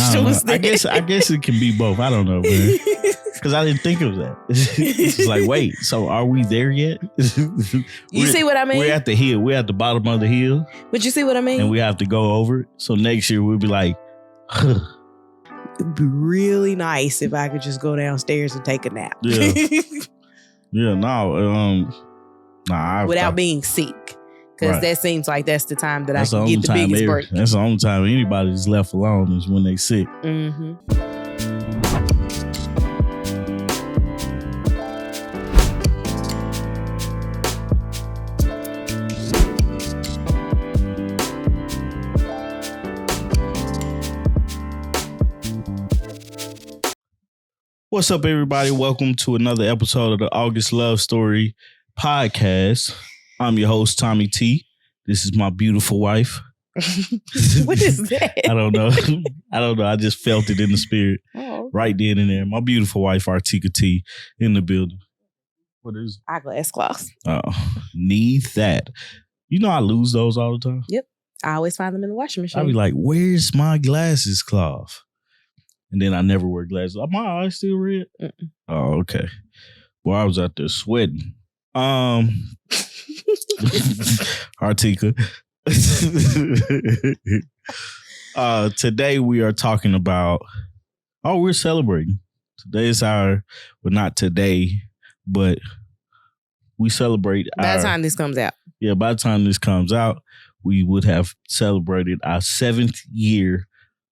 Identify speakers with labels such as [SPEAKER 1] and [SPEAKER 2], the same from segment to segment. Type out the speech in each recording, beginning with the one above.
[SPEAKER 1] vegetables.
[SPEAKER 2] I guess it can be both. I don't know, man. Because I didn't think of that. It's like, wait, so are we there yet?
[SPEAKER 1] You see what I mean?
[SPEAKER 2] We're at the hill. We're at the bottom of the hill.
[SPEAKER 1] But you see what I mean?
[SPEAKER 2] And we have to go over it. So next year we'll be like,
[SPEAKER 1] it'd be really nice if I could just go downstairs and take a nap.
[SPEAKER 2] Yeah. Yeah, no.
[SPEAKER 1] Without being sick. Because that seems like that's the time that I can get the biggest break.
[SPEAKER 2] That's the only time anybody's left alone is when they sick.
[SPEAKER 1] Mm-hmm.
[SPEAKER 2] What's up, everybody? Welcome to another episode of the August Love Story podcast. I'm your host, Tommy T. This is my beautiful wife.
[SPEAKER 1] What is that?
[SPEAKER 2] I don't know. I just felt it in the spirit right then and there. My beautiful wife, Artieka T, in the building. What is it?
[SPEAKER 1] Eyeglass cloths.
[SPEAKER 2] Oh, need that. You know I lose those all the time.
[SPEAKER 1] Yep. I always find them in the washing machine.
[SPEAKER 2] I be like, where's my glasses cloth? And then I never wear glasses. Are my eyes still red?
[SPEAKER 1] Mm-mm.
[SPEAKER 2] Oh, okay. Well, I was out there sweating. Artieka. Today we are talking about, we're celebrating. Today is not today, but we celebrate.
[SPEAKER 1] By the time this comes out.
[SPEAKER 2] Yeah, by the time this comes out, we would have celebrated our 7th year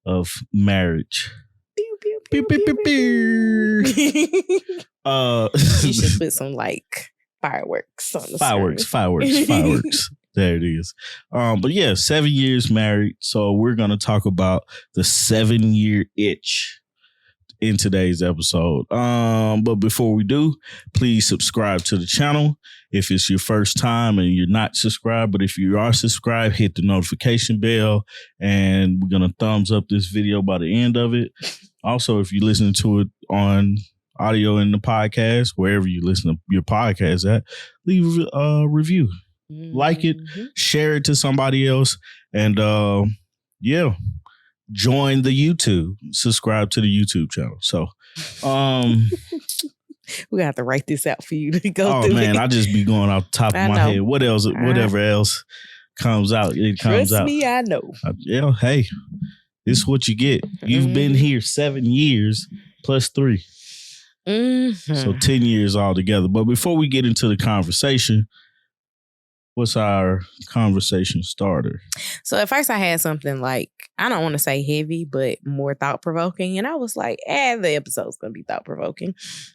[SPEAKER 2] of marriage.
[SPEAKER 1] Pew, pew, pew, pew, pew. You should put some fireworks on the
[SPEAKER 2] fireworks. There it is. But yeah, 7 years married. So we're gonna talk about the 7-year itch in today's episode. But before we do, please subscribe to the channel if it's your first time and you're not subscribed. But if you are subscribed, hit the notification bell, and we're gonna thumbs up this video by the end of it. Also, if you listen to it on audio in the podcast, wherever you listen to your podcast at, leave a review. Mm-hmm. Like it, share it to somebody else, and join the YouTube. Subscribe to the YouTube channel. So
[SPEAKER 1] we have to write this out for you to go through.
[SPEAKER 2] Oh man, I just be going off the top of my head. What else? Whatever else comes out, it comes out.
[SPEAKER 1] Trust me, I know.
[SPEAKER 2] Hey, this is what you get. You've been here 7 years plus 3.
[SPEAKER 1] Mm-hmm.
[SPEAKER 2] So 10 years altogether. But before we get into the conversation, what's our conversation starter?
[SPEAKER 1] So at first I had something like, I don't want to say heavy, but more thought-provoking. And I was like, the episode's going to be thought-provoking.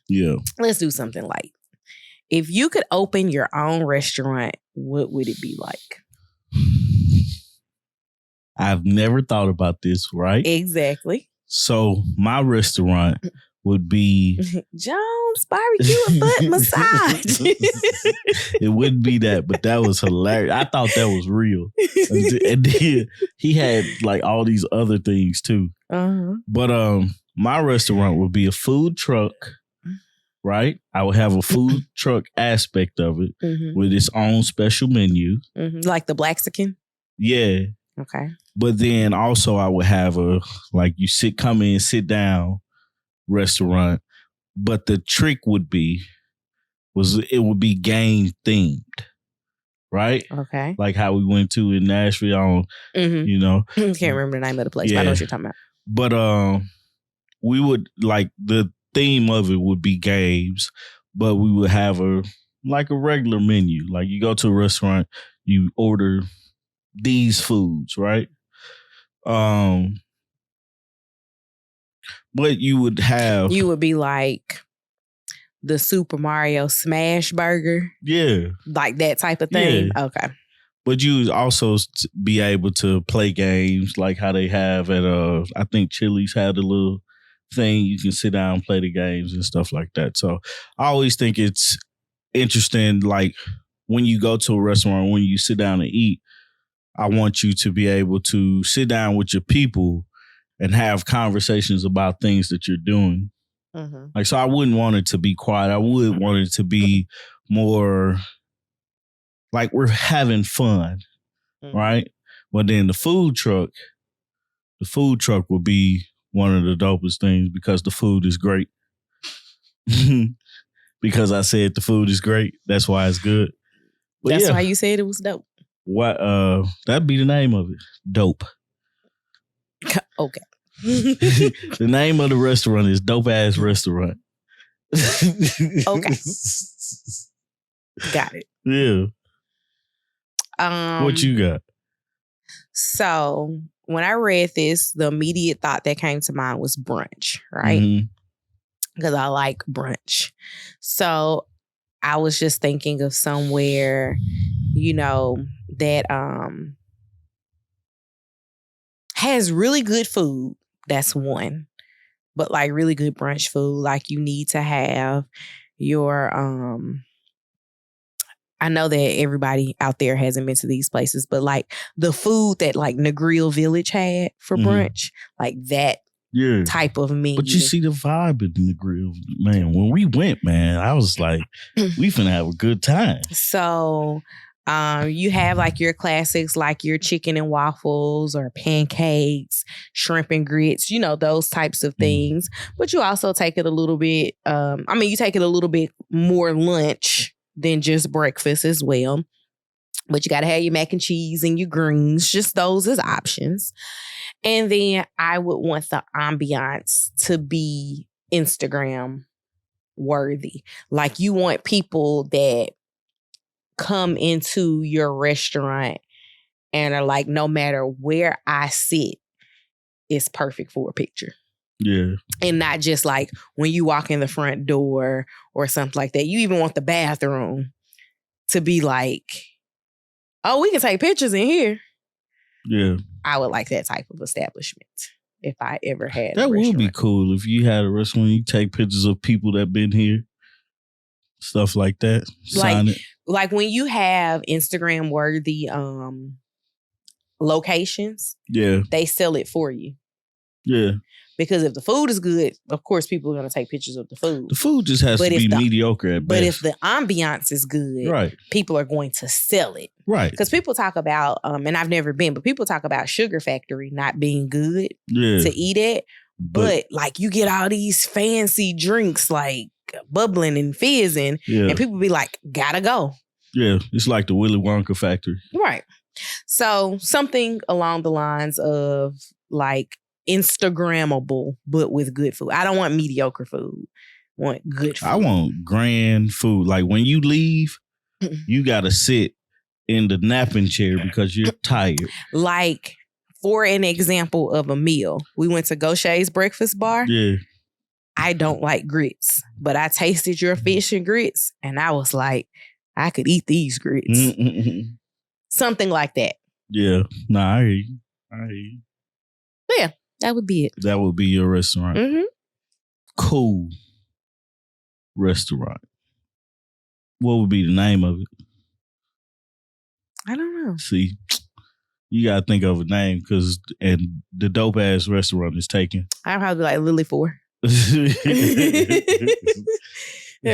[SPEAKER 2] Yeah.
[SPEAKER 1] Let's do something light. If you could open your own restaurant, what would it be like?
[SPEAKER 2] I've never thought about this, right?
[SPEAKER 1] Exactly.
[SPEAKER 2] So my restaurant would be
[SPEAKER 1] Jones Barbecue and Foot Massage.
[SPEAKER 2] It wouldn't be that, but that was hilarious. I thought that was real. And then he had like all these other things too.
[SPEAKER 1] Uh-huh.
[SPEAKER 2] But my restaurant would be a food truck, right? I would have a food truck aspect of it with its own special menu.
[SPEAKER 1] Mm-hmm. Like the Blaxican?
[SPEAKER 2] Yeah.
[SPEAKER 1] Okay.
[SPEAKER 2] But then also I would have come in, sit down restaurant. But the trick would be, it would be game themed, right?
[SPEAKER 1] Okay.
[SPEAKER 2] Like how we went to in Nashville,
[SPEAKER 1] Can't remember the name of the place, but I know what you're talking about.
[SPEAKER 2] But we would, the theme of it would be games, but we would have a regular menu. Like you go to a restaurant, you order these foods, right? But you would be like the Super Mario Smash Burger. Yeah. Like that type of thing. Yeah. Okay. But you would also be able to play games like how they have at I think Chili's had a little thing you can sit down and play the games and stuff like that. So I always think it's interesting, like when you go to a restaurant, when you sit down and eat, I want you to be able to sit down with your people and have conversations about things that you're doing. Mm-hmm. So I wouldn't want it to be quiet. I would want it to be more like we're having fun, right? But then the food truck would be one of the dopest things because the food is great. Because I said the food is great. That's why it's good. But
[SPEAKER 1] that's why you said it was dope.
[SPEAKER 2] What? That'd be the name of it. Dope.
[SPEAKER 1] Okay.
[SPEAKER 2] The name of the restaurant is Dope Ass Restaurant.
[SPEAKER 1] Okay. Got it.
[SPEAKER 2] Yeah. What you got?
[SPEAKER 1] So when I read this, the immediate thought that came to mind was brunch, right? Because I like brunch. So I was just thinking of somewhere, that has really good food. That's one. But like really good brunch food, like you need to have your I know that everybody out there hasn't been to these places, but like the food that like Negril Village had for brunch, like that type of menu.
[SPEAKER 2] But you see the vibe in the grill, man. When we went, man, I was like, we finna have a good time.
[SPEAKER 1] So you have like your classics, like your chicken and waffles or pancakes, shrimp and grits, those types of things. But you also take it a little bit, you take it a little bit more lunch than just breakfast as well. But you got to have your mac and cheese and your greens, just those as options. And then I would want the ambiance to be Instagram worthy. Like you want people that come into your restaurant and are like, no matter where I sit, it's perfect for a picture.
[SPEAKER 2] Yeah.
[SPEAKER 1] And not just like when you walk in the front door or something like that. You even want the bathroom to be like, oh, we can take pictures in here.
[SPEAKER 2] Yeah.
[SPEAKER 1] I would like that type of establishment if I ever had
[SPEAKER 2] that
[SPEAKER 1] a restaurant.
[SPEAKER 2] Would be cool if you had a restaurant, you take pictures of people that been here. Stuff like that. Sign it.
[SPEAKER 1] Like when you have Instagram worthy locations, they sell it for you.
[SPEAKER 2] Yeah.
[SPEAKER 1] Because if the food is good, of course, people are going to take pictures of the food.
[SPEAKER 2] The food just has to be mediocre at best.
[SPEAKER 1] But if the ambiance is good,
[SPEAKER 2] right, people
[SPEAKER 1] are going to sell it.
[SPEAKER 2] Right.
[SPEAKER 1] Because people talk about, and I've never been, but people talk about Sugar Factory not being good to eat at. But like you get all these fancy drinks like bubbling and fizzing, and people be like, gotta go.
[SPEAKER 2] Yeah, it's like the Willy Wonka factory.
[SPEAKER 1] Right. So something along the lines of like Instagrammable, but with good food. I don't want mediocre food. I want good food.
[SPEAKER 2] I want grand food. Like when you leave, you gotta sit in the napping chair because you're tired.
[SPEAKER 1] Like, for an example of a meal, we went to Gaucher's breakfast bar.
[SPEAKER 2] Yeah.
[SPEAKER 1] I don't like grits, but I tasted your fish and grits and I was like, I could eat these grits. Something like that.
[SPEAKER 2] Yeah. Nah, I hear you.
[SPEAKER 1] Yeah, that would be it.
[SPEAKER 2] That would be your restaurant.
[SPEAKER 1] Mm-hmm.
[SPEAKER 2] Cool restaurant. What would be the name of it?
[SPEAKER 1] I don't know.
[SPEAKER 2] See, you got to think of a name because the dope ass restaurant is taken.
[SPEAKER 1] I'd probably be like Lily 4. That's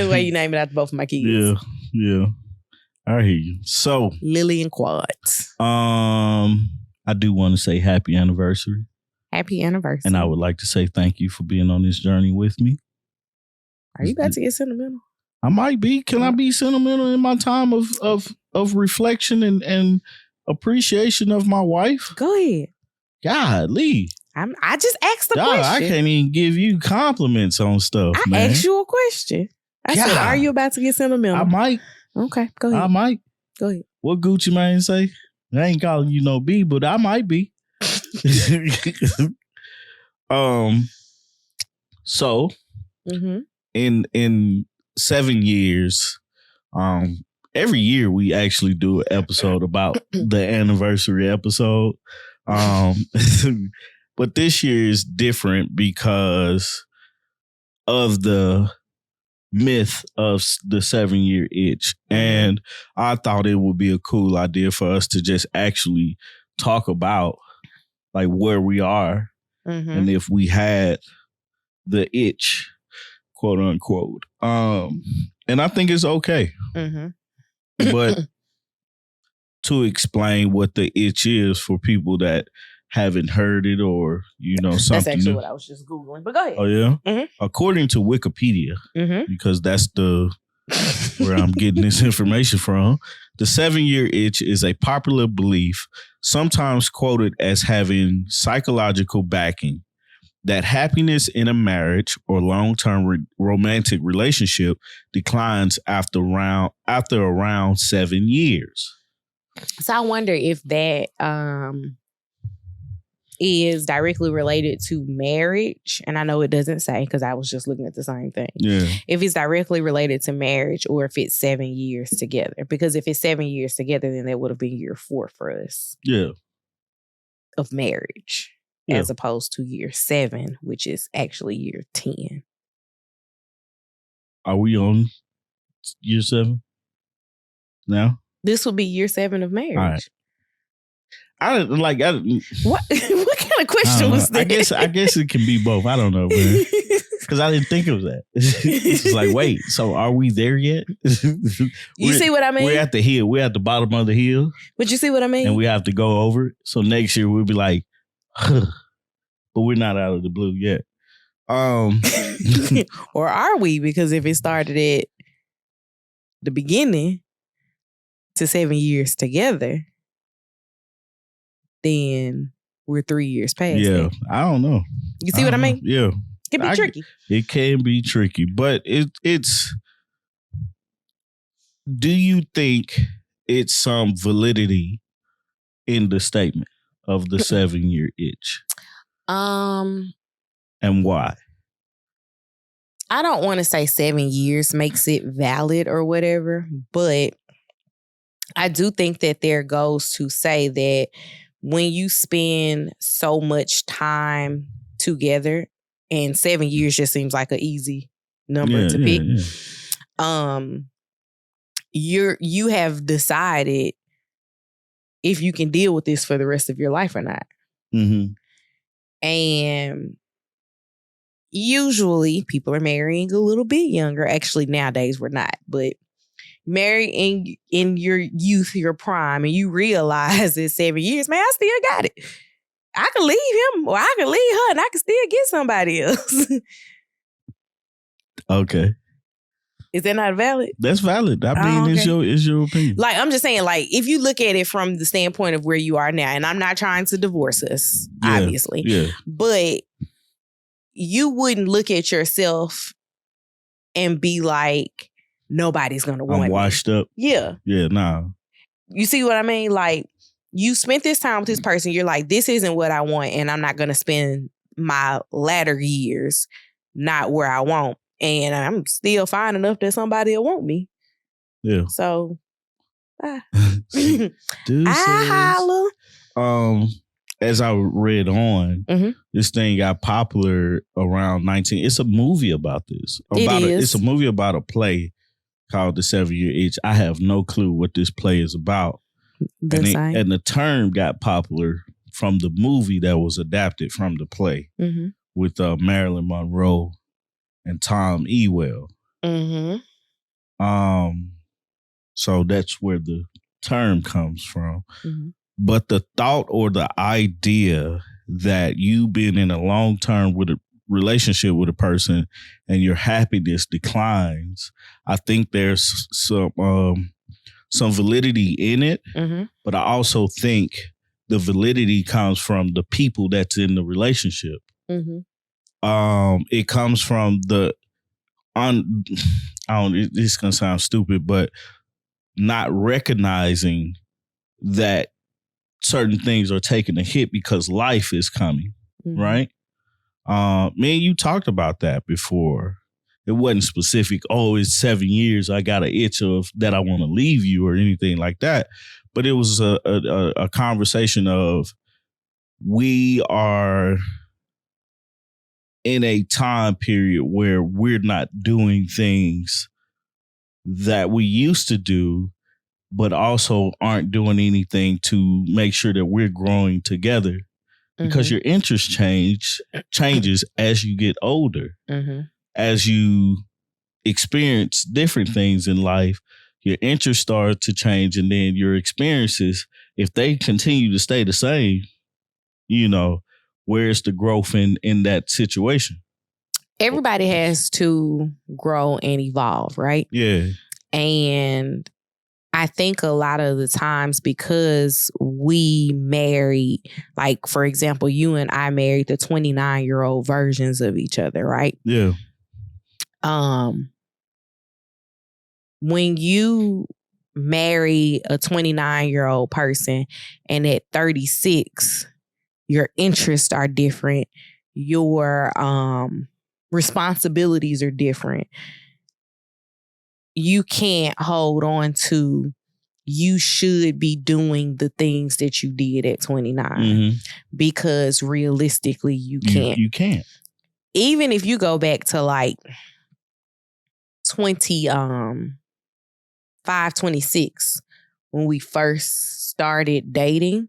[SPEAKER 1] why you name it after both of my kids.
[SPEAKER 2] Yeah. I hear you. So
[SPEAKER 1] Lily and Quads.
[SPEAKER 2] I do want to say happy anniversary.
[SPEAKER 1] Happy anniversary.
[SPEAKER 2] And I would like to say thank you for being on this journey with me.
[SPEAKER 1] Are you about to get sentimental?
[SPEAKER 2] I might be. Can I be sentimental in my time of reflection and appreciation of my wife?
[SPEAKER 1] Go ahead.
[SPEAKER 2] Golly.
[SPEAKER 1] I just asked the question.
[SPEAKER 2] I can't even give you compliments on stuff, man.
[SPEAKER 1] Asked you a question. I said, are you about to get sentimental?
[SPEAKER 2] I might.
[SPEAKER 1] Okay, go ahead.
[SPEAKER 2] I might.
[SPEAKER 1] Go ahead.
[SPEAKER 2] What Gucci Mane say? I ain't calling you no B, but I might be. So in 7 years, every year we actually do an episode about the anniversary episode. But this year is different because of the myth of the 7-year itch. And I thought it would be a cool idea for us to just actually talk about like where we are and if we had the itch, quote unquote. And I think it's okay. But to explain what the itch is for people that haven't heard it or, something
[SPEAKER 1] That's actually
[SPEAKER 2] new.
[SPEAKER 1] what I was just Googling, but go ahead.
[SPEAKER 2] Oh, yeah?
[SPEAKER 1] Mm-hmm.
[SPEAKER 2] According to Wikipedia, because that's where I'm getting this information from, the 7-year itch is a popular belief, sometimes quoted as having psychological backing, that happiness in a marriage or long-term romantic relationship declines after around 7 years.
[SPEAKER 1] So I wonder if that is directly related to marriage. And I know it doesn't say because I was just looking at the same thing.
[SPEAKER 2] Yeah.
[SPEAKER 1] If it's directly related to marriage or if it's 7 years together. Because if it's 7 years together, then that would have been year 4 for us.
[SPEAKER 2] Yeah.
[SPEAKER 1] Of marriage. Yeah. As opposed to year 7, which is actually year 10.
[SPEAKER 2] Are we on year 7 now?
[SPEAKER 1] This will be year 7 of marriage.
[SPEAKER 2] All right.
[SPEAKER 1] What kind of question was that?
[SPEAKER 2] I guess it can be both. I don't know, man. Because I didn't think of that. It's like, wait, so are we there yet?
[SPEAKER 1] You see what I mean?
[SPEAKER 2] We're at the hill. We're at the bottom of the hill.
[SPEAKER 1] But you see what I mean?
[SPEAKER 2] And we have to go over it. So next year we'll be like, huh. But we're not out of the blue yet.
[SPEAKER 1] Or are we? Because if it started at the beginning to 7 years together, then we're 3 years past.
[SPEAKER 2] Yeah,
[SPEAKER 1] it.
[SPEAKER 2] I don't know.
[SPEAKER 1] You see what I mean?
[SPEAKER 2] Yeah.
[SPEAKER 1] It can be tricky.
[SPEAKER 2] It can be tricky, but it's. Do you think it's some validity in the statement of the 7-year itch? And why?
[SPEAKER 1] I don't want to say 7 years makes it valid or whatever, but I do think that there goes to say that when you spend so much time together, and 7 years just seems like an easy number to pick. Yeah. You have decided if you can deal with this for the rest of your life or not.
[SPEAKER 2] Mm-hmm.
[SPEAKER 1] And usually people are marrying a little bit younger. Actually, nowadays we're not, but marry in your youth, your prime, and you realize in 7 years, man, I still got it. I can leave him or I can leave her and I can still get somebody else.
[SPEAKER 2] Okay.
[SPEAKER 1] Is that not valid?
[SPEAKER 2] That's valid. I mean, okay. It's your opinion.
[SPEAKER 1] Like, I'm just saying, like, if you look at it from the standpoint of where you are now, and I'm not trying to divorce us, obviously.
[SPEAKER 2] Yeah.
[SPEAKER 1] But you wouldn't look at yourself and be like, nobody's going to want me.
[SPEAKER 2] I'm washed up.
[SPEAKER 1] Yeah.
[SPEAKER 2] Yeah, nah.
[SPEAKER 1] You see what I mean? Like, you spent this time with this person. You're like, this isn't what I want. And I'm not going to spend my latter years not where I want. And I'm still fine enough that somebody will want me.
[SPEAKER 2] Yeah.
[SPEAKER 1] So,
[SPEAKER 2] I
[SPEAKER 1] holla.
[SPEAKER 2] As I read on, this thing got popular around 19. It's a movie about this. It's a movie about a play called The 7-Year Itch. I have no clue what this play is about. And the term got popular from the movie that was adapted from the play with Marilyn Monroe and Tom Ewell. So that's where the term comes from. But the thought or the idea that you've been in a long-term relationship with a person and your happiness declines, I think there's some validity in it. But I also think the validity comes from the people that's in the relationship. It comes from it's gonna sound stupid, but not recognizing that certain things are taking a hit because life is coming, right? Me and you talked about that before. It wasn't specific, oh, it's 7 years, I got an itch of that I want to leave you or anything like that. But it was a conversation of we are in a time period where we're not doing things that we used to do, but also aren't doing anything to make sure that we're growing together because your interest changes as you get older. As you experience different things in life, your interests start to change, and then your experiences, if they continue to stay the same, where's the growth in that situation?
[SPEAKER 1] Everybody has to grow and evolve, right?
[SPEAKER 2] Yeah.
[SPEAKER 1] And I think a lot of the times because we married, like, for example, you and I married the 29-year-old versions of each other, right?
[SPEAKER 2] Yeah.
[SPEAKER 1] When you marry a 29-year-old person and at 36, your interests are different, your responsibilities are different. You can't hold on to you should be doing the things that you did at 29 because realistically you can't.
[SPEAKER 2] You can't.
[SPEAKER 1] Even if you go back to like 26 when we first started dating,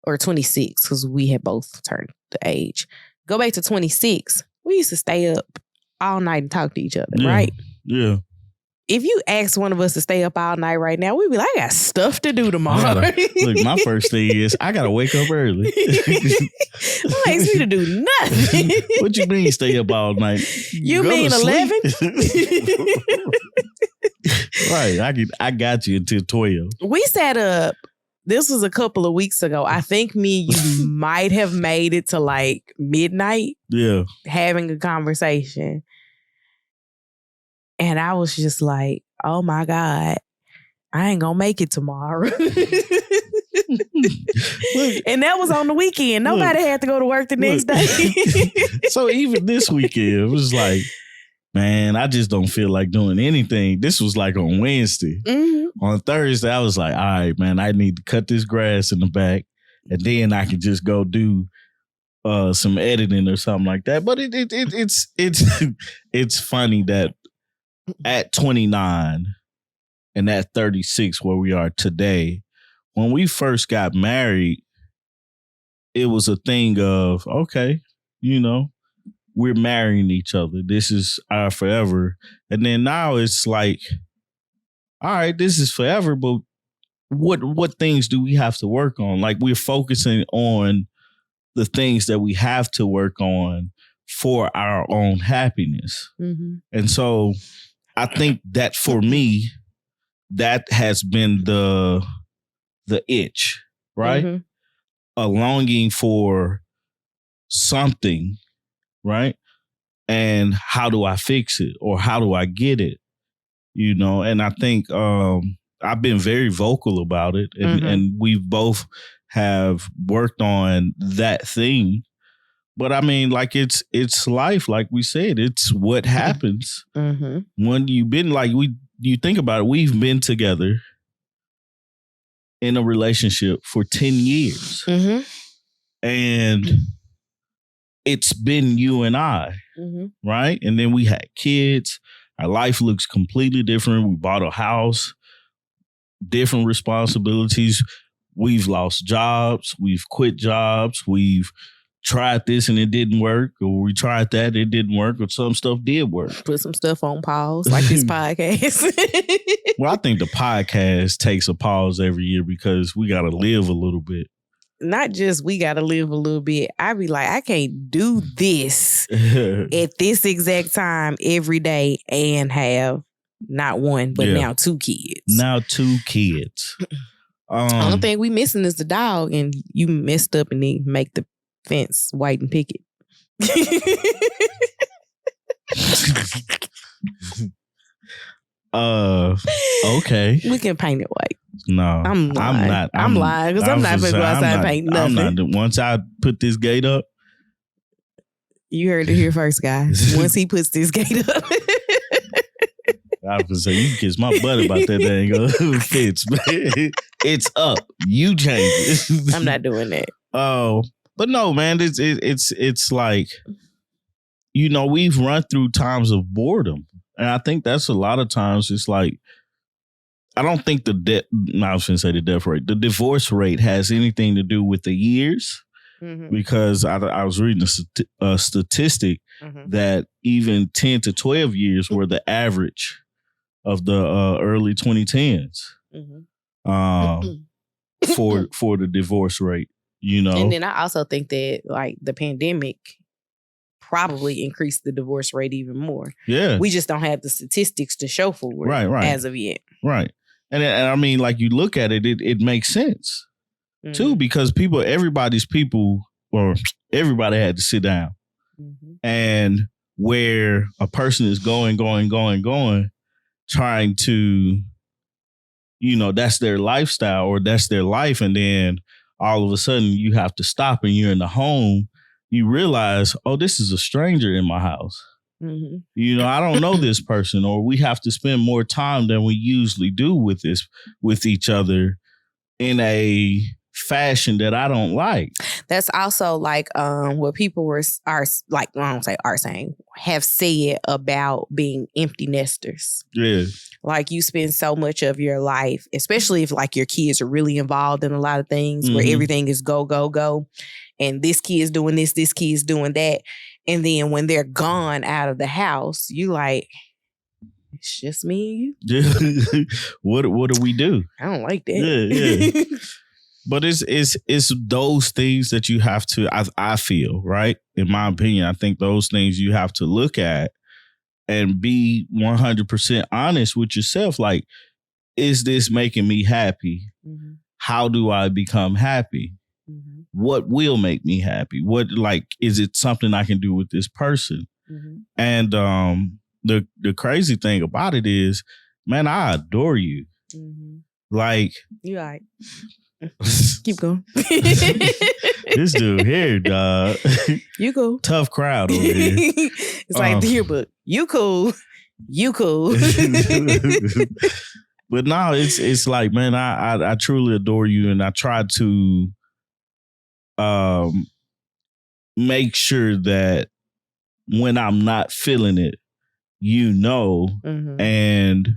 [SPEAKER 1] or 26 because we had both turned the age. Go back to 26. We used to stay up all night and talk to each other, right?
[SPEAKER 2] Yeah.
[SPEAKER 1] If you ask one of us to stay up all night right now, we'd be like, I got stuff to do tomorrow.
[SPEAKER 2] Look, my first thing is I gotta wake up early.
[SPEAKER 1] That makes me to do nothing.
[SPEAKER 2] What you mean stay up all night?
[SPEAKER 1] You mean 11?
[SPEAKER 2] Right. I got you until 12.
[SPEAKER 1] We sat up. This was a couple of weeks ago. I think me and you might have made it to like midnight.
[SPEAKER 2] Yeah.
[SPEAKER 1] Having a conversation. And I was just like, oh my God, I ain't gonna make it tomorrow. And that was on the weekend. Nobody had to go to work the next day.
[SPEAKER 2] So even this weekend, it was like, man, I just don't feel like doing anything. This was like on Wednesday. Mm-hmm. On Thursday, I was like, all right, man, I need to cut this grass in the back. And then I can just go do some editing or something like that. But it's funny that at 29 and at 36, where we are today, when we first got married, it was a thing of, okay, we're marrying each other. This is our forever. And then now it's like, all right, this is forever, but what things do we have to work on? Like, we're focusing on the things that we have to work on for our own happiness. Mm-hmm. And so I think that for me, that has been the itch, right? Mm-hmm. A longing for something, right? And how do I fix it, or how do I get it? And I think I've been very vocal about it, and we both have worked on that thing. But I mean, like, it's life, like we said, it's what happens when you've been you think about it, we've been together in a relationship for 10 years. Mm-hmm. And it's been you and I, right? And then we had kids. Our life looks completely different. We bought a house, different responsibilities. We've lost jobs. We've quit jobs. We've tried this and it didn't work, or we tried that, it didn't work, or some stuff did work.
[SPEAKER 1] Put some stuff on pause, like this podcast.
[SPEAKER 2] Well, I think the podcast takes a pause every year because we got to live a little bit.
[SPEAKER 1] Not just we got to live a little bit. I be like, I can't do this at this exact time every day and have not one, but now 2 kids.
[SPEAKER 2] Now 2 kids.
[SPEAKER 1] The only thing we missing is the dog, and you messed up and then make the fence white and picket.
[SPEAKER 2] Okay.
[SPEAKER 1] We can paint it white.
[SPEAKER 2] No, I'm not. I'm
[SPEAKER 1] lying because I'm not going to go outside and paint nothing.
[SPEAKER 2] I'm not. Once I put this gate up.
[SPEAKER 1] You heard it here first, guys. Once he puts this gate up.
[SPEAKER 2] I was going to say, you can kiss my butt about that dang fence, man. It's up. You change it.
[SPEAKER 1] I'm not doing that.
[SPEAKER 2] Oh. But no, man, it's like, we've run through times of boredom. And I think that's a lot of times it's like, I don't think I was going to say the death rate. The divorce rate has anything to do with the years, because I was reading a statistic that even 10 to 12 years were the average of the early 2010s for the divorce rate. You know?
[SPEAKER 1] And then I also think that like the pandemic probably increased the divorce rate even more.
[SPEAKER 2] Yeah.
[SPEAKER 1] We just don't have the statistics to show for it as of yet.
[SPEAKER 2] Right. And I mean, like you look at it, it makes sense too, because everybody's people, or everybody had to sit down. Mm-hmm. And where a person is going, trying to, you know, that's their lifestyle or that's their life. And then all of a sudden you have to stop and you're in the home. You realize, oh, this is a stranger in my house. Mm-hmm. You know, I don't know this person, or we have to spend more time than we usually do with each other in a fashion that I don't like.
[SPEAKER 1] That's also like what people are like, I don't say are saying, have said about being empty nesters.
[SPEAKER 2] Yeah.
[SPEAKER 1] Like you spend so much of your life, especially if like your kids are really involved in a lot of things where everything is go, go, go. And this kid's doing this kid's doing that. And then when they're gone out of the house, you like, it's just me and
[SPEAKER 2] you. Yeah. What do we do?
[SPEAKER 1] I don't like that.
[SPEAKER 2] Yeah. But it's those things that you have to, I feel, right? In my opinion, I think those things you have to look at and be 100% honest with yourself. Like, is this making me happy? Mm-hmm. How do I become happy? Mm-hmm. What will make me happy? What, like, is it something I can do with this person? Mm-hmm. And the crazy thing about it is, man, I adore you. Mm-hmm. Like,
[SPEAKER 1] you all right. Keep going.
[SPEAKER 2] This dude here, dog.
[SPEAKER 1] You cool.
[SPEAKER 2] Tough crowd over here.
[SPEAKER 1] It's like the yearbook. You cool. You cool.
[SPEAKER 2] But no, it's like, man, I truly adore you, and I try to make sure that when I'm not feeling it, you know, and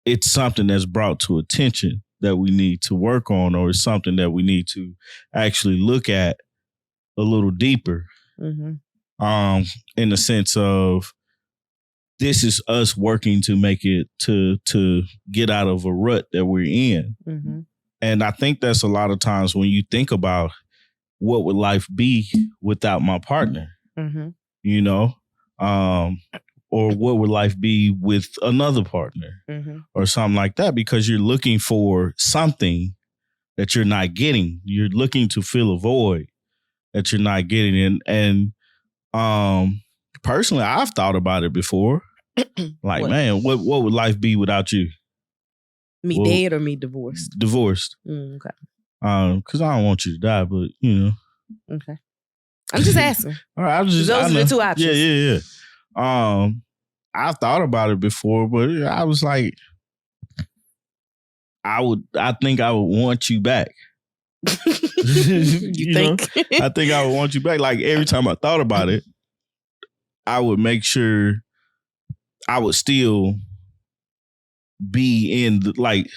[SPEAKER 2] it's something that's brought to attention that we need to work on, or it's something that we need to actually look at a little deeper. Mm-hmm. In the sense of, this is us working to make it to get out of a rut that we're in. Mm-hmm. And I think that's a lot of times when you think about what would life be without my partner, you know, or what would life be with another partner or something like that, because you're looking for something that you're not getting. You're looking to fill a void that you're not getting. And personally, I've thought about it before. Like, man, what would life be without you?
[SPEAKER 1] Me dead or me divorced?
[SPEAKER 2] Divorced.
[SPEAKER 1] Okay.
[SPEAKER 2] Because I don't want you to die, but, you know.
[SPEAKER 1] Okay. I'm just asking.
[SPEAKER 2] All right, those
[SPEAKER 1] are the two options.
[SPEAKER 2] Yeah. I've thought about it before, but I was like, I think I would want you back.
[SPEAKER 1] You think?
[SPEAKER 2] I think I would want you back. Like, every time I thought about it, I would make sure I would still be in like,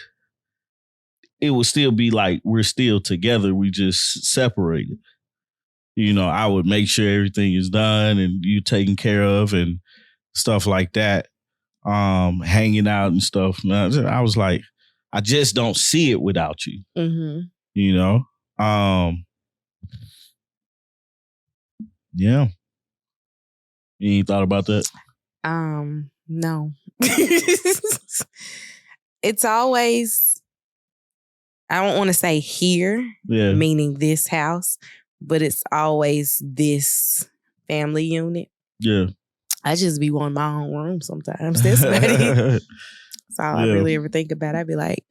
[SPEAKER 2] it would still be like we're still together. We just separated. You know, I would make sure everything is done and you taken care of and stuff like that. Hanging out and stuff. I was like, I just don't see it without you. Mm-hmm. You know? Yeah. You ain't thought about that?
[SPEAKER 1] No. It's always, I don't want to say here, meaning this house, but it's always this family unit.
[SPEAKER 2] Yeah.
[SPEAKER 1] I just be wanting my own room sometimes. That's about it. That's all I really ever think about. I'd be like,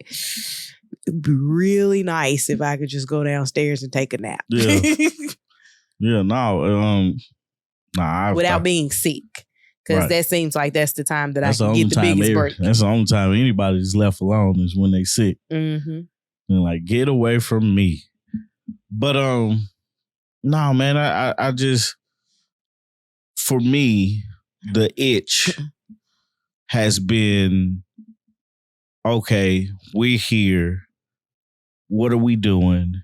[SPEAKER 1] it'd be really nice if I could just go downstairs and take a nap.
[SPEAKER 2] Yeah. Yeah, no.
[SPEAKER 1] Without being sick. Because that seems like that's the time that I can get the biggest break.
[SPEAKER 2] That's the only time anybody's left alone is when they sick. Mm-hmm. And like, get away from me. But no, man, I just, for me, the itch has been, okay, we're here. What are we doing?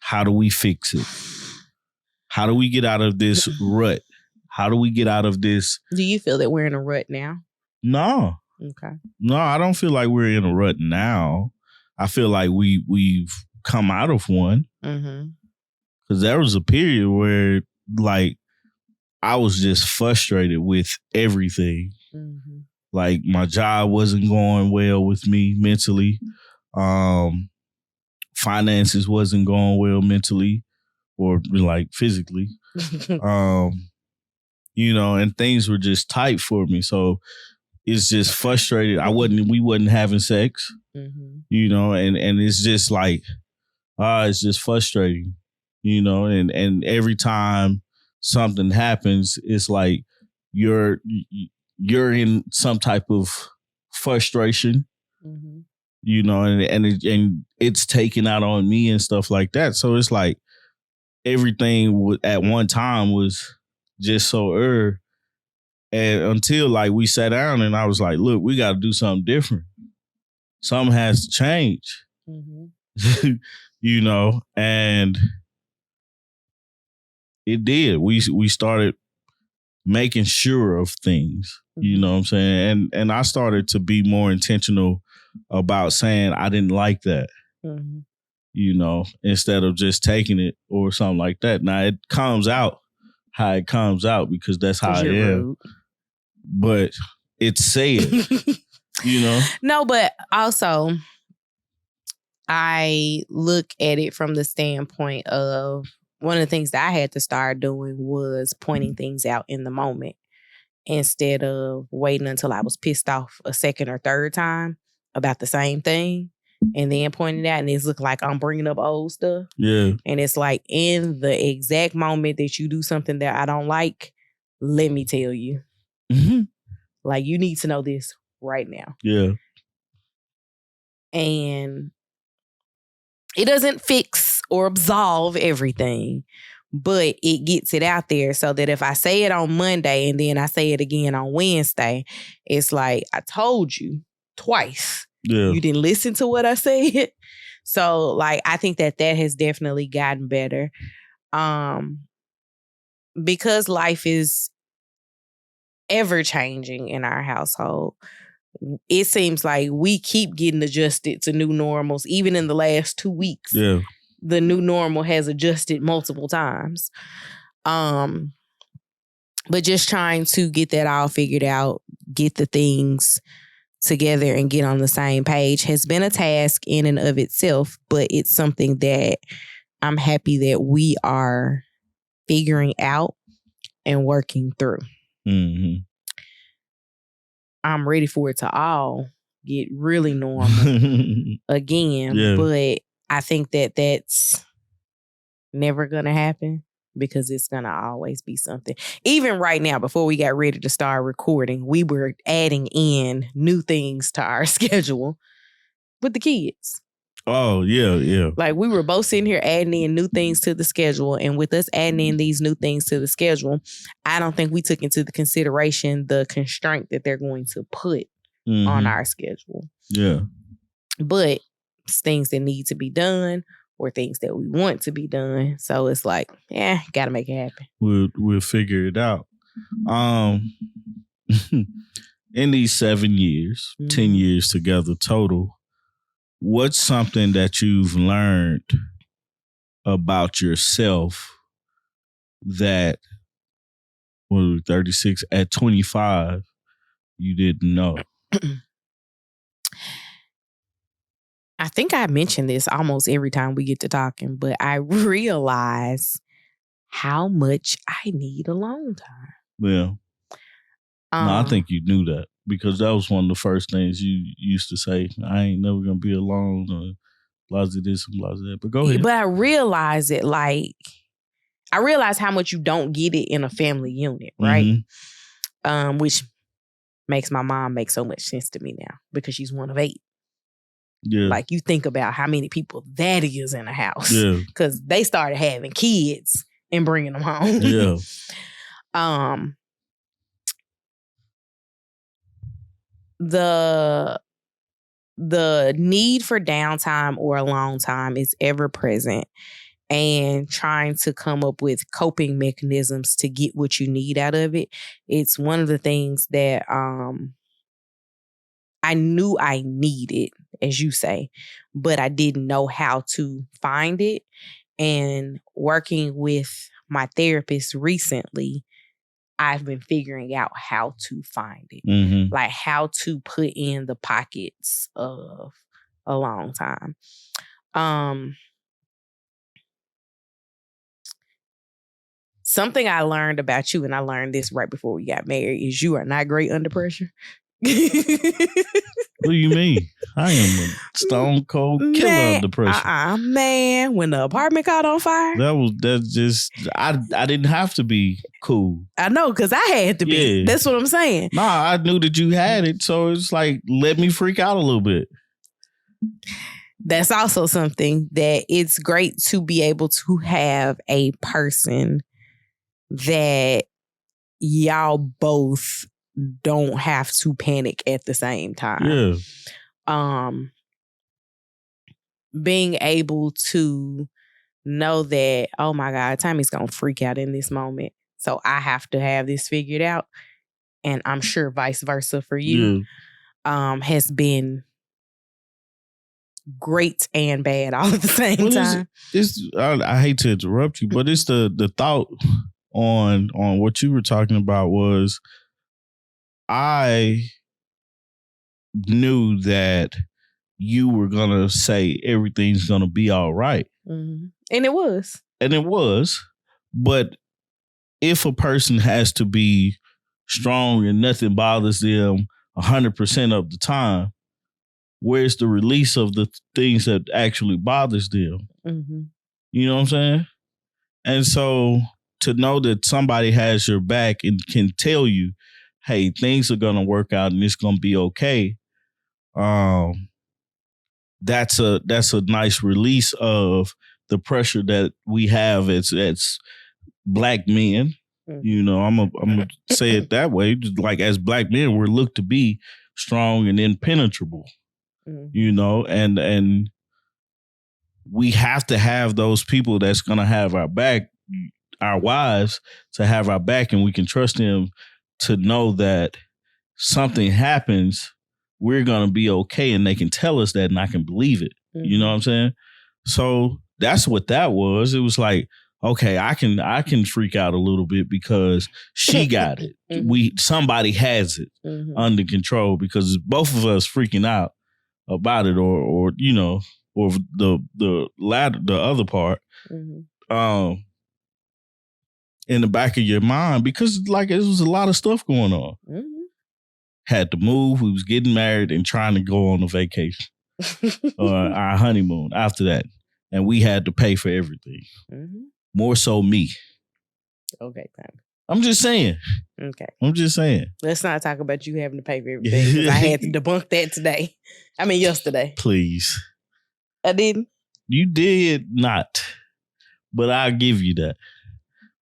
[SPEAKER 2] How do we fix it? How do we get out of this rut? How do we get out of this?
[SPEAKER 1] Do you feel that we're in a rut now?
[SPEAKER 2] No.
[SPEAKER 1] Okay.
[SPEAKER 2] No, I don't feel like we're in a rut now. I feel like we've come out of one. Because there was a period where, like, I was just frustrated with everything. Like, my job wasn't going well with me mentally. Finances wasn't going well mentally or, like, physically. You know, and things were just tight for me. So it's just frustrated. We wasn't having sex, you know, and it's just like, it's just frustrating, you know, and every time something happens, it's like you're in some type of frustration, you know, and it's taken out on me and stuff like that. So it's like everything at one time was just so and until like we sat down and I was like, look, we got to do something different. Something has to change, you know, and it did. We started making sure of things, you know what I'm saying? And I started to be more intentional about saying I didn't like that, you know, instead of just taking it or something like that. Now it comes out how it comes out because that's how I am. Rude. But it's said, you know?
[SPEAKER 1] No, but also I look at it from the standpoint of one of the things that I had to start doing was pointing things out in the moment instead of waiting until I was pissed off a second or third time about the same thing and then pointing it out. And it's look like I'm bringing up old stuff.
[SPEAKER 2] Yeah.
[SPEAKER 1] And it's like in the exact moment that you do something that I don't like, let me tell you. Like, you need to know this right now.
[SPEAKER 2] Yeah.
[SPEAKER 1] And it doesn't fix or absolve everything, but it gets it out there so that if I say it on Monday and then I say it again on Wednesday, it's like, I told you twice.
[SPEAKER 2] Yeah.
[SPEAKER 1] You didn't listen to what I said. So, like, I think that has definitely gotten better. Because life is ever changing in our household, it seems like we keep getting adjusted to new normals. Even in the last 2 weeks, the new normal has adjusted multiple times. But just trying to get that all figured out, get the things together and get on the same page has been a task in and of itself, but it's something that I'm happy that we are figuring out and working through. I'm ready for it to all get really normal again. But I think that that's never going to happen because it's going to always be something. Even right now, before we got ready to start recording, we were adding in new things to our schedule with the kids.
[SPEAKER 2] Oh, yeah.
[SPEAKER 1] Like, we were both sitting here adding in new things to the schedule. And with us adding in these new things to the schedule, I don't think we took into the consideration the constraint that they're going to put on our schedule.
[SPEAKER 2] Yeah.
[SPEAKER 1] But it's things that need to be done or things that we want to be done. So it's like, gotta make it happen.
[SPEAKER 2] We'll figure it out. In these 7 years, 10 years together total, what's something that you've learned about yourself that, 36 at 25, you didn't know?
[SPEAKER 1] I think I mention this almost every time we get to talking, but I realize how much I need alone time.
[SPEAKER 2] Yeah. No, I think you knew that because that was one of the first things you used to say. I ain't never gonna be alone or blah this and blah that. But go ahead.
[SPEAKER 1] But I realize it, like, I realize how much you don't get it in a family unit, right? Which makes my mom make so much sense to me now because she's one of 8.
[SPEAKER 2] Yeah.
[SPEAKER 1] Like, you think about how many people that is in a house.
[SPEAKER 2] Yeah.
[SPEAKER 1] Because they started having kids and bringing them home.
[SPEAKER 2] Yeah.
[SPEAKER 1] The need for downtime or alone time is ever present, and trying to come up with coping mechanisms to get what you need out of it. It's one of the things that I knew I needed, as you say, but I didn't know how to find it. And working with my therapist recently, I've been figuring out how to find it.
[SPEAKER 2] Mm-hmm.
[SPEAKER 1] Like how to put in the pockets of a long time. Something I learned about you, and I learned this right before we got married, is you are not great under pressure.
[SPEAKER 2] What do you mean? I am a stone cold killer under pressure.
[SPEAKER 1] Man, when the apartment caught on fire.
[SPEAKER 2] I didn't have to be cool.
[SPEAKER 1] I know, because I had to be. Yeah. That's what I'm saying.
[SPEAKER 2] Nah, I knew that you had it, so it's like, let me freak out a little bit.
[SPEAKER 1] That's also something that it's great to be able to have a person that y'all both don't have to panic at the same time.
[SPEAKER 2] Yeah.
[SPEAKER 1] Being able to know that, oh my God, Tommy's gonna freak out in this moment. So I have to have this figured out. And I'm sure vice versa for you. Yeah. Has been great and bad all at the same time.
[SPEAKER 2] I hate to interrupt you, but it's the thought on what you were talking about was I knew that you were going to say everything's going to be all right.
[SPEAKER 1] Mm-hmm. And it was.
[SPEAKER 2] But if a person has to be strong and nothing bothers them 100% of the time, where's the release of the things that actually bothers them?
[SPEAKER 1] Mm-hmm.
[SPEAKER 2] You know what I'm saying? And so to know that somebody has your back and can tell you, hey, things are going to work out and it's going to be okay. That's a nice release of the pressure that we have as Black men. Mm-hmm. You know, I'm gonna say it that way. Like as Black men, we're looked to be strong and impenetrable. Mm-hmm. You know, and we have to have those people that's gonna have our back, our wives to have our back, and we can trust them to know that something happens, we're going to be okay, and they can tell us that and I can believe it. Mm-hmm. You know what I'm saying? So that's what that was. It was like, okay, I can freak out a little bit because she got it. Mm-hmm. Somebody has it under control because both of us freaking out about it or you know, or the other part. Mm-hmm. In the back of your mind, because like it was a lot of stuff going on. Mm-hmm. Had to move. We was getting married and trying to go on a vacation, our honeymoon after that, and we had to pay for everything. Mm-hmm. More so me.
[SPEAKER 1] Okay, fine.
[SPEAKER 2] I'm just saying.
[SPEAKER 1] Okay.
[SPEAKER 2] I'm just saying.
[SPEAKER 1] Let's not talk about you having to pay for everything because I had to debunk that today. I mean, yesterday.
[SPEAKER 2] Please.
[SPEAKER 1] I didn't.
[SPEAKER 2] You did not, but I'll give you that.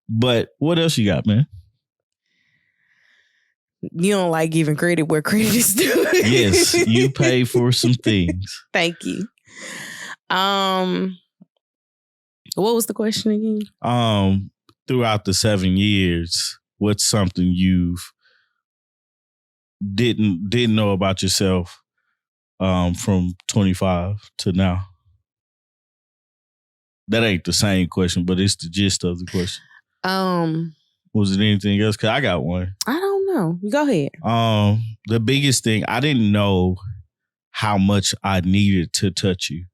[SPEAKER 2] But what else you got, man?
[SPEAKER 1] You don't like giving credit where credit is due.
[SPEAKER 2] Yes, you pay for some things.
[SPEAKER 1] Thank you. What was the question again?
[SPEAKER 2] Throughout the 7 years, what's something you've didn't know about yourself from 25 to now? That ain't the same question, but it's the gist of the question. Was it anything else? Because I got one.
[SPEAKER 1] I don't know. Go ahead.
[SPEAKER 2] The biggest thing, I didn't know how much I needed to touch you.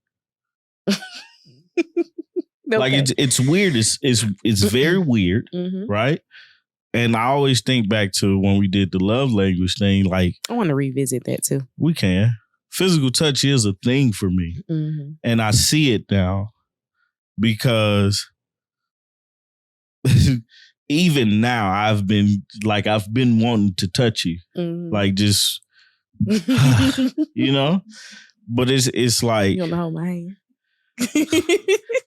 [SPEAKER 2] Okay. Like it's weird. It's very weird, right? And I always think back to when we did the love language thing. Like
[SPEAKER 1] I want to revisit that too.
[SPEAKER 2] We can. Physical touch is a thing for me, and I see it now because even now I've been wanting to touch you, like just you know. But it's like
[SPEAKER 1] you don't know my hand.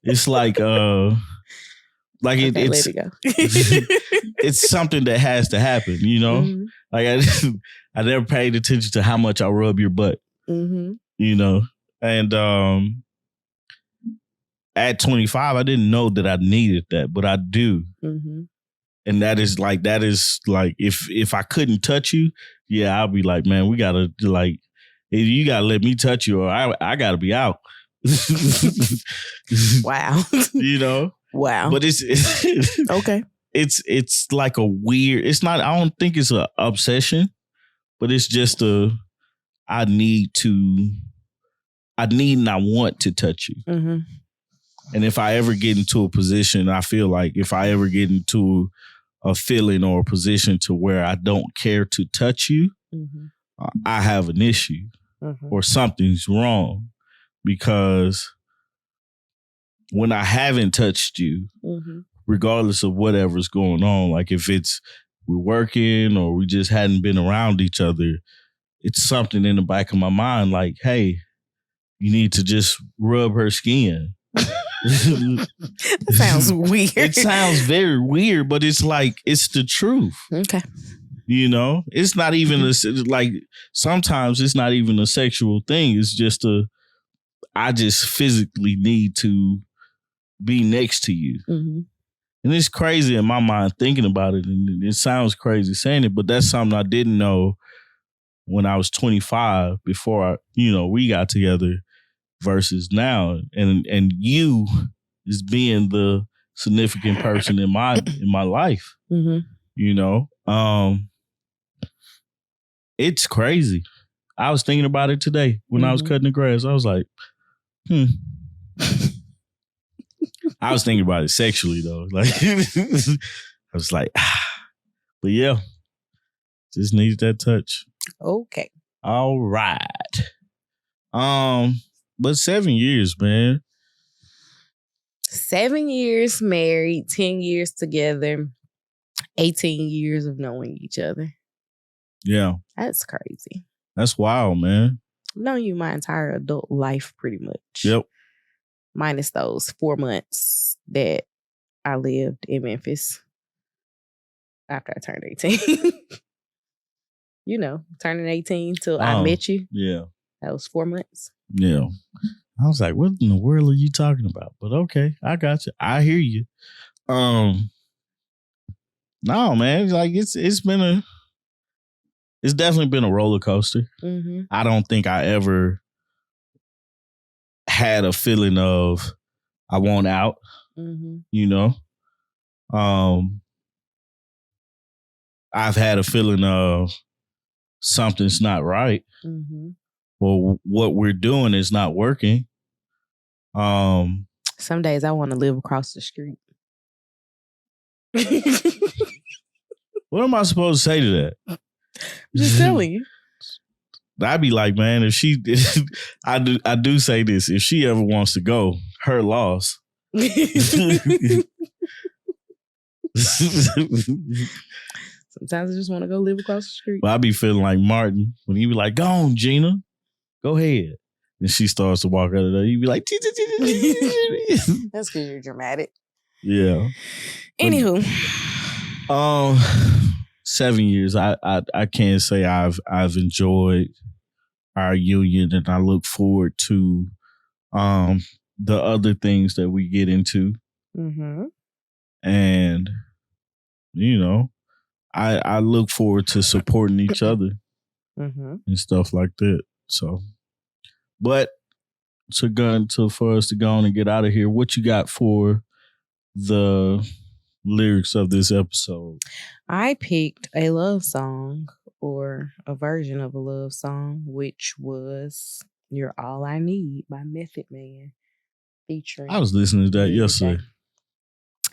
[SPEAKER 2] It's like okay, it's something that has to happen, you know. Like I never paid attention to how much I rub your butt, you know. And at 25, I didn't know that I needed that, but I do. And that is like if I couldn't touch you, yeah, I'll be like, man, we gotta like You gotta let me touch you, or I gotta be out.
[SPEAKER 1] Wow.
[SPEAKER 2] You know?
[SPEAKER 1] Wow.
[SPEAKER 2] But it's
[SPEAKER 1] okay.
[SPEAKER 2] It's like a weird. It's not. I don't think it's an obsession, but it's just I need and I want to touch you.
[SPEAKER 1] Mm-hmm.
[SPEAKER 2] And if I ever get into a position, I feel like if I ever get into a feeling or a position to where I don't care to touch you, mm-hmm. I have an issue or something's wrong, because when I haven't touched you, regardless of whatever's going on, like if we're working or we just hadn't been around each other, it's something in the back of my mind like, hey, you need to just rub her skin.
[SPEAKER 1] That sounds weird.
[SPEAKER 2] It sounds very weird, but it's like, it's the truth.
[SPEAKER 1] Okay.
[SPEAKER 2] You know, it's not even like sometimes it's not even a sexual thing. It's just I just physically need to be next to you. Mm-hmm. And it's crazy in my mind thinking about it. And it sounds crazy saying it, but that's something I didn't know when I was 25 before we got together versus now. And you is being the significant person in my life. Mm-hmm. You know? It's crazy. I was thinking about it today when I was cutting the grass. I was like, I was thinking about it sexually though. Like I was like, but yeah, just needs that touch.
[SPEAKER 1] Okay.
[SPEAKER 2] All right. But 7 years, man.
[SPEAKER 1] 7 years married, 10 years together, 18 years of knowing each other.
[SPEAKER 2] Yeah.
[SPEAKER 1] That's crazy.
[SPEAKER 2] That's wild, man.
[SPEAKER 1] I've known you my entire adult life, pretty much.
[SPEAKER 2] Yep.
[SPEAKER 1] Minus those 4 months that I lived in Memphis after I turned 18. Turning 18 till I met you.
[SPEAKER 2] Yeah.
[SPEAKER 1] That was 4 months.
[SPEAKER 2] Yeah. I was like, what in the world are you talking about? But okay, I got you. I hear you. No, man. Like it's definitely been a roller coaster. Mm-hmm. I don't think I ever had a feeling of I want out. Mm-hmm. You know? I've had a feeling of something's not right. Mm-hmm. Well, what we're doing is not working.
[SPEAKER 1] Some days I want to live across the street.
[SPEAKER 2] What am I supposed to say to that?
[SPEAKER 1] I'm just telling you.
[SPEAKER 2] I'd be like, man, if she, I do say this, if she ever wants to go, her loss.
[SPEAKER 1] Sometimes I just want to go live across the street.
[SPEAKER 2] But I be feeling like Martin when he be like, go on, Gina, go ahead. And she starts to walk out of there. You be like,
[SPEAKER 1] that's because you're dramatic.
[SPEAKER 2] Yeah.
[SPEAKER 1] Anywho.
[SPEAKER 2] 7 years. I can't say I've enjoyed our union, and I look forward to the other things that we get into. Mm-hmm. And I look forward to supporting each other and stuff like that. So, but for us to go on and get out of here, what you got for the lyrics of this episode?
[SPEAKER 1] I picked a love song, or a version of a love song, which was "You're All I Need" by Method Man, featuring.
[SPEAKER 2] I was listening to that yesterday.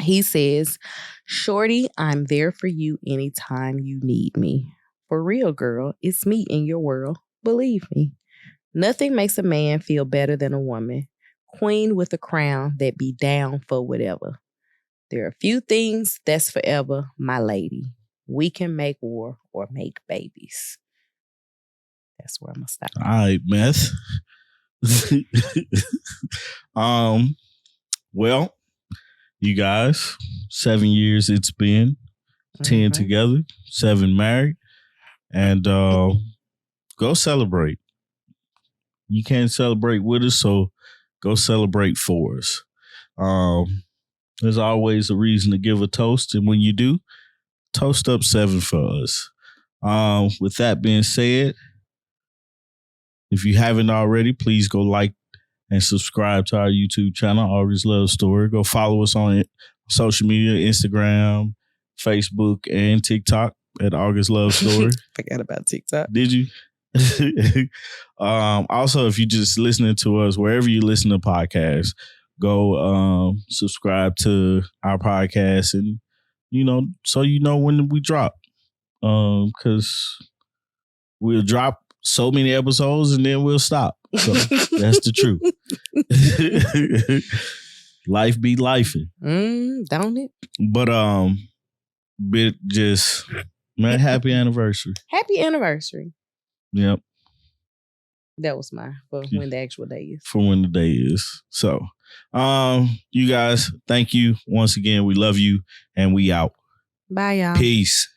[SPEAKER 1] He says, "Shorty, I'm there for you anytime you need me. For real, girl, it's me in your world. Believe me. Nothing makes a man feel better than a woman. Queen with a crown that be down for whatever. There are a few things that's forever, my lady. We can make war or make babies." That's where I'm going to stop.
[SPEAKER 2] All right, Meth. Well, you guys, 7 years it's been, 10 together, 7 married, and go celebrate. You can't celebrate with us, so go celebrate for us. There's always a reason to give a toast, and when you do, toast up 7 for us. With that being said, If you haven't already, please go like and subscribe to our YouTube channel, August Love Story. Go follow us on social media, Instagram, Facebook, and TikTok at August Love Story.
[SPEAKER 1] Forgot about TikTok.
[SPEAKER 2] Did you? Also, if you're just listening to us, wherever you listen to podcasts, go subscribe to our podcast and, so when we drop. Because we'll drop so many episodes and then we'll stop. So that's the truth. Life be lifing.
[SPEAKER 1] Don't it?
[SPEAKER 2] But man, happy anniversary.
[SPEAKER 1] Happy anniversary.
[SPEAKER 2] Yep.
[SPEAKER 1] That was mine for when the actual day is.
[SPEAKER 2] For when the day is. So you guys, thank you once again. We love you and we out.
[SPEAKER 1] Bye, y'all.
[SPEAKER 2] Peace.